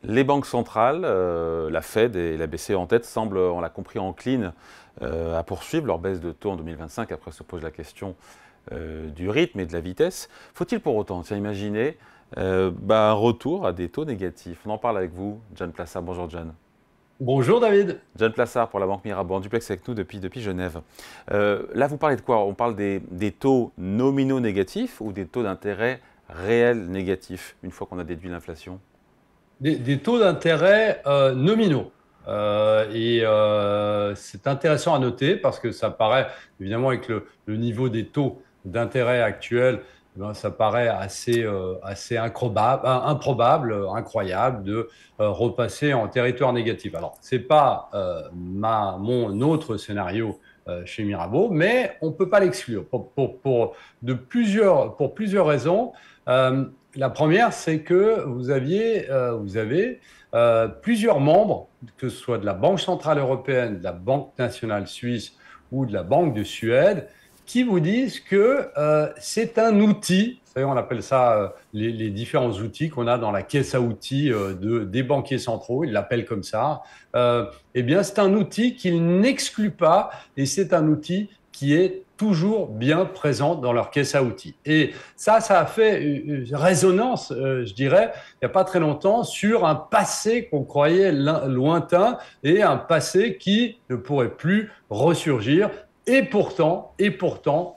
Les banques centrales, la Fed et la BCE en tête, semblent, on l'a compris, enclines à poursuivre leur baisse de taux en 2025. Après se pose la question du rythme et de la vitesse. Faut-il pour autant, tiens, imaginer un retour à des taux négatifs? On en parle avec vous, John Plassard. Bonjour John. Bonjour David. John Plassard pour la Banque Mirabeau, en duplex avec nous depuis Genève. Là, vous parlez de quoi? On parle des taux nominaux négatifs ou des taux d'intérêt réels négatifs, une fois qu'on a déduit l'inflation? Des taux d'intérêt nominaux. C'est intéressant à noter parce que ça paraît, évidemment, avec le niveau des taux d'intérêt actuels, ça paraît assez improbable, incroyable de repasser en territoire négatif. Alors, ce n'est pas mon autre scénario chez Mirabeau, mais on ne peut pas l'exclure pour plusieurs raisons. Euh, la première, c'est que vous avez plusieurs membres, que ce soit de la Banque centrale européenne, de la Banque nationale suisse ou de la Banque de Suède, qui vous disent que c'est un outil. Vous savez, on appelle ça les différents outils qu'on a dans la caisse à outils des banquiers centraux, ils l'appellent comme ça. Eh bien, c'est un outil qu'ils n'excluent pas et c'est un outil qui est toujours bien présent dans leur caisse à outils. Et ça a fait une résonance, je dirais, il n'y a pas très longtemps, sur un passé qu'on croyait lointain et un passé qui ne pourrait plus ressurgir. Et pourtant,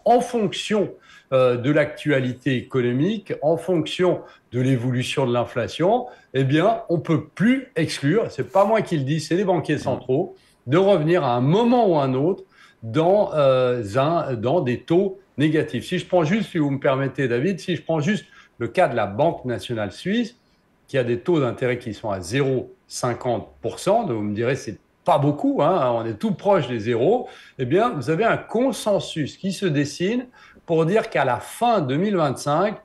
en fonction de l'actualité économique, en fonction de l'évolution de l'inflation, eh bien, on ne peut plus exclure, ce n'est pas moi qui le dis, c'est les banquiers centraux, de revenir à un moment ou à un autre dans des taux négatifs. Si je prends juste, si vous me permettez, David, si je prends juste le cas de la Banque nationale suisse, qui a des taux d'intérêt qui sont à 0,50%, donc vous me direz, c'est pas beaucoup, hein, on est tout proche des zéros, eh bien, vous avez un consensus qui se dessine pour dire qu'à la fin 2025,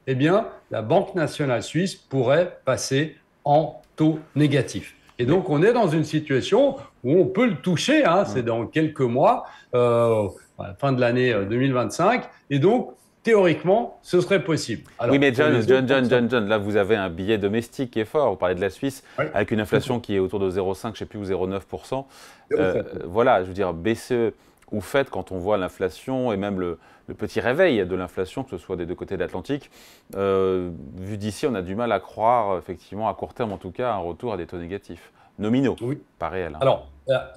eh bien, la Banque nationale suisse pourrait passer en taux négatif. Et Mais, donc, on est dans une situation où on peut le toucher, hein, c'est dans quelques mois, à la fin de l'année 2025, et donc, théoriquement, ce serait possible. oui, Alors, mais pour les autres John, là vous avez un billet domestique qui est fort. Vous parlez de la Suisse ouais, avec une tout à inflation qui est autour de 0,5, je ne sais plus, ou 0,9%. fait. Voilà, je veux dire, BCE ou Fed, quand on voit l'inflation et même le petit réveil de l'inflation, que ce soit des deux côtés de l'Atlantique, vu d'ici, on a du mal à croire, effectivement, à court terme en tout cas, un retour à des taux négatifs. Nominaux, Oui. pas réels. Hein. Alors,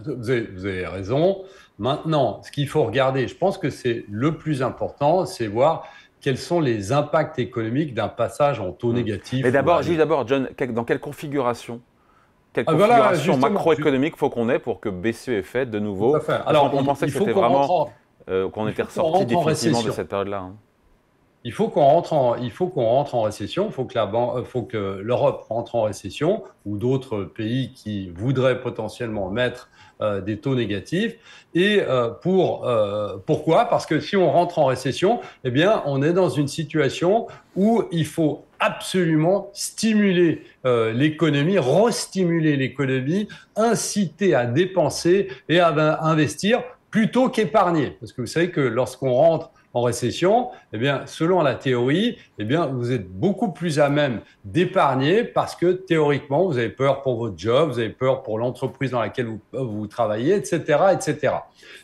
vous avez raison. Maintenant, ce qu'il faut regarder, je pense que c'est le plus important, c'est voir quels sont les impacts économiques d'un passage en taux Hmm. Mais négatif ou d'abord, à juste des... d'abord, John, dans quelle Ah, voilà, configuration justement, macroéconomique faut qu'on ait pour que BCE et Fed, de tout à nouveau, fait. parce Alors, qu'on pensait il que faut c'était qu'on rentre vraiment, en, qu'on il était faut qu'on ressorti rentre en définitivement de récession. cette période-là. Hein. Il faut qu'on rentre en récession, faut que l'Europe rentre en récession ou d'autres pays qui voudraient potentiellement mettre des taux négatifs. Et pourquoi? Parce que si on rentre en récession, eh bien, on est dans une situation où il faut absolument stimuler l'économie, restimuler l'économie, inciter à dépenser et à investir plutôt qu'épargner. Parce que vous savez que lorsqu'on rentre en récession, eh bien, selon la théorie, eh bien, vous êtes beaucoup plus à même d'épargner parce que théoriquement, vous avez peur pour votre job, vous avez peur pour l'entreprise dans laquelle vous travaillez, etc., etc.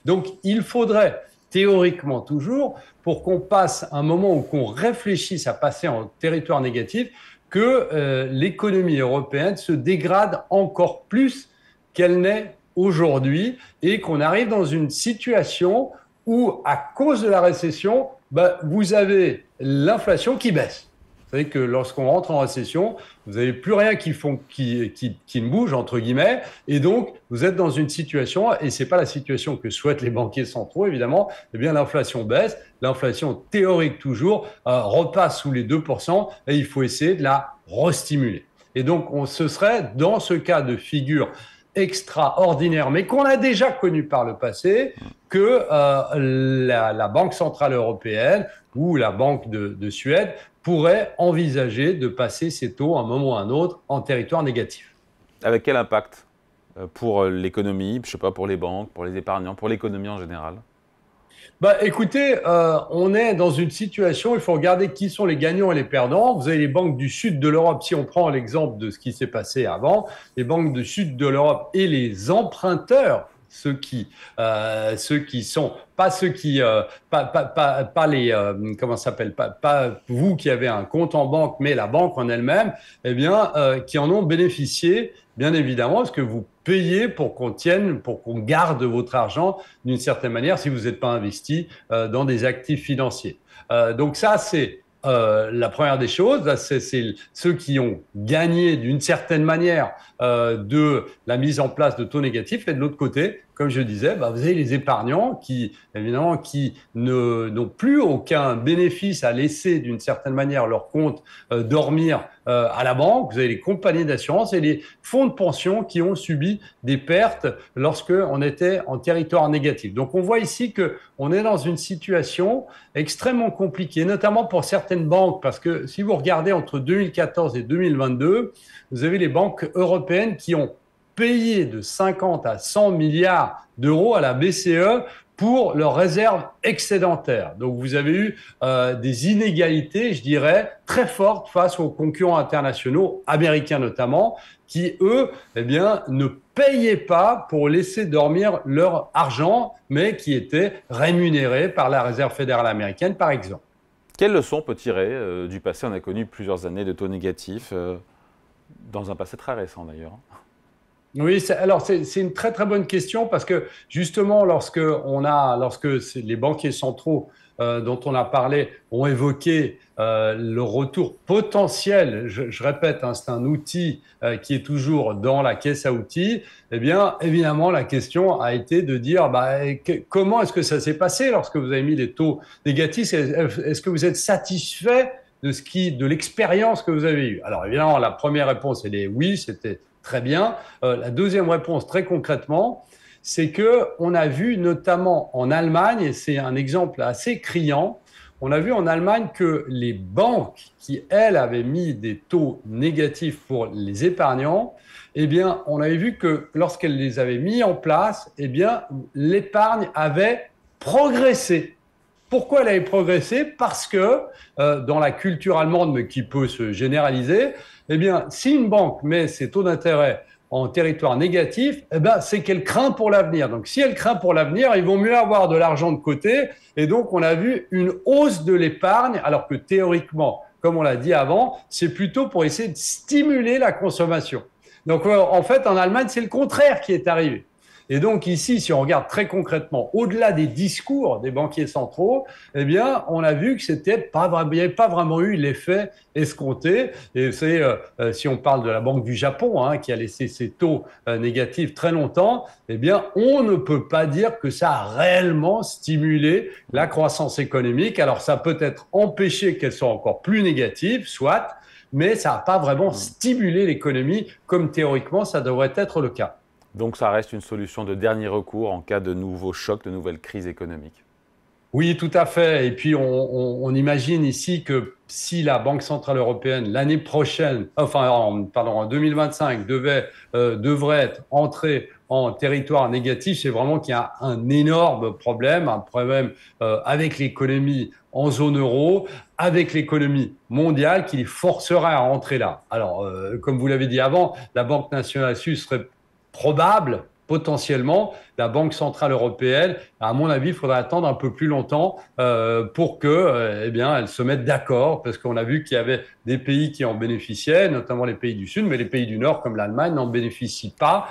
Donc, il faudrait théoriquement toujours, pour qu'on passe un moment où qu'on réfléchisse à passer en territoire négatif, que l'économie européenne se dégrade encore plus qu'elle n'est aujourd'hui et qu'on arrive dans une situation où, à cause de la récession, vous avez l'inflation qui baisse. Vous savez que lorsqu'on rentre en récession, vous n'avez plus rien qui ne bouge, entre guillemets, et donc vous êtes dans une situation, et ce n'est pas la situation que souhaitent les banquiers centraux, évidemment, eh bien l'inflation baisse, l'inflation théorique toujours repasse sous les 2%, et il faut essayer de la restimuler. Et donc, ce serait dans ce cas de figure extraordinaire, mais qu'on a déjà connu par le passé, que la Banque centrale européenne ou la Banque de Suède pourrait envisager de passer ces taux à un moment ou à un autre en territoire négatif. Avec quel impact pour l'économie, je sais pas, pour les banques, pour les épargnants, pour l'économie en général? Bah, écoutez, on est dans une situation, il faut regarder qui sont les gagnants et les perdants. Vous avez les banques du sud de l'Europe, si on prend l'exemple de ce qui s'est passé avant, les banques du sud de l'Europe et les emprunteurs, ceux qui sont pas ceux qui, pas les, comment ça s'appelle, pas vous qui avez un compte en banque, mais la banque en elle-même, eh bien, qui en ont bénéficié, bien évidemment, parce que vous payez pour qu'on tienne, pour qu'on garde votre argent d'une certaine manière si vous n'êtes pas investi dans des actifs financiers. Donc ça, c'est la première des choses. C'est ceux qui ont gagné d'une certaine manière de la mise en place de taux négatifs. Et de l'autre côté, comme je disais, bah, vous avez les épargnants qui, évidemment, qui n'ont plus aucun bénéfice à laisser d'une certaine manière leur compte dormir à la banque. Vous avez les compagnies d'assurance et les fonds de pension qui ont subi des pertes lorsque on était en territoire négatif. Donc on voit ici que on est dans une situation extrêmement compliquée, notamment pour certaines banques, parce que si vous regardez entre 2014 et 2022, vous avez les banques européennes qui ont payé de 50 à 100 milliards d'euros à la BCE pour leurs réserves excédentaires. Donc vous avez eu des inégalités, je dirais, très fortes face aux concurrents internationaux, américains notamment, qui, eux, eh bien, ne payaient pas pour laisser dormir leur argent, mais qui étaient rémunérés par la Réserve fédérale américaine, par exemple. Quelle leçon on peut tirer du passé? On a connu plusieurs années de taux négatifs, dans un passé très récent d'ailleurs. Oui, alors c'est une très très bonne question parce que justement lorsque les banquiers centraux dont on a parlé ont évoqué le retour potentiel, je répète, hein, c'est un outil qui est toujours dans la caisse à outils, eh bien évidemment la question a été de dire comment est-ce que ça s'est passé lorsque vous avez mis les taux négatifs? Est-ce que vous êtes satisfait de l'expérience que vous avez eue? Alors évidemment la première réponse elle est oui, c'était très bien. La deuxième réponse, très concrètement, c'est que on a vu notamment en Allemagne, et c'est un exemple assez criant, on a vu en Allemagne que les banques qui, elles, avaient mis des taux négatifs pour les épargnants, eh bien, on avait vu que lorsqu'elles les avaient mis en place, eh bien, l'épargne avait progressé. Pourquoi elle avait progressé? Parce que dans la culture allemande, mais qui peut se généraliser, eh bien, si une banque met ses taux d'intérêt en territoire négatif, eh ben, c'est qu'elle craint pour l'avenir. Donc, si elle craint pour l'avenir, ils vont mieux avoir de l'argent de côté. Et donc, on a vu une hausse de l'épargne, alors que théoriquement, comme on l'a dit avant, c'est plutôt pour essayer de stimuler la consommation. Donc, en fait, en Allemagne, c'est le contraire qui est arrivé. Et donc ici, si on regarde très concrètement, au-delà des discours des banquiers centraux, eh bien, on a vu que il n'y avait pas vraiment eu l'effet escompté. Et c'est, si on parle de la Banque du Japon, hein, qui a laissé ses taux négatifs très longtemps, eh bien, on ne peut pas dire que ça a réellement stimulé la croissance économique. Alors, ça peut être empêché qu'elle soit encore plus négative, soit, mais ça n'a pas vraiment stimulé l'économie comme théoriquement ça devrait être le cas. Donc ça reste une solution de dernier recours en cas de nouveaux chocs, de nouvelles crises économiques. Oui, tout à fait. Et puis, on imagine ici que si la Banque centrale européenne, l'année prochaine, en 2025, devrait être entrée en territoire négatif, c'est vraiment qu'il y a un énorme problème, avec l'économie en zone euro, avec l'économie mondiale qui les forcera à rentrer là. Alors, comme vous l'avez dit avant, la Banque nationale suisse serait probable, potentiellement, la Banque centrale européenne, à mon avis, il faudra attendre un peu plus longtemps pour que, elle se mette d'accord, parce qu'on a vu qu'il y avait des pays qui en bénéficiaient, notamment les pays du Sud, mais les pays du Nord, comme l'Allemagne, n'en bénéficient pas.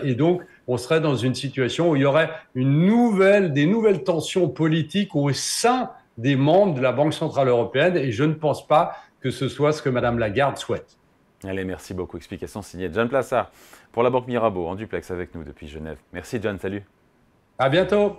Et donc, on serait dans une situation où il y aurait des nouvelles tensions politiques au sein des membres de la Banque centrale européenne, et je ne pense pas que ce soit ce que Mme Lagarde souhaite. Allez, merci beaucoup. Explication signée John Plassard pour la Banque Mirabeau en duplex avec nous depuis Genève. Merci John, salut. À bientôt.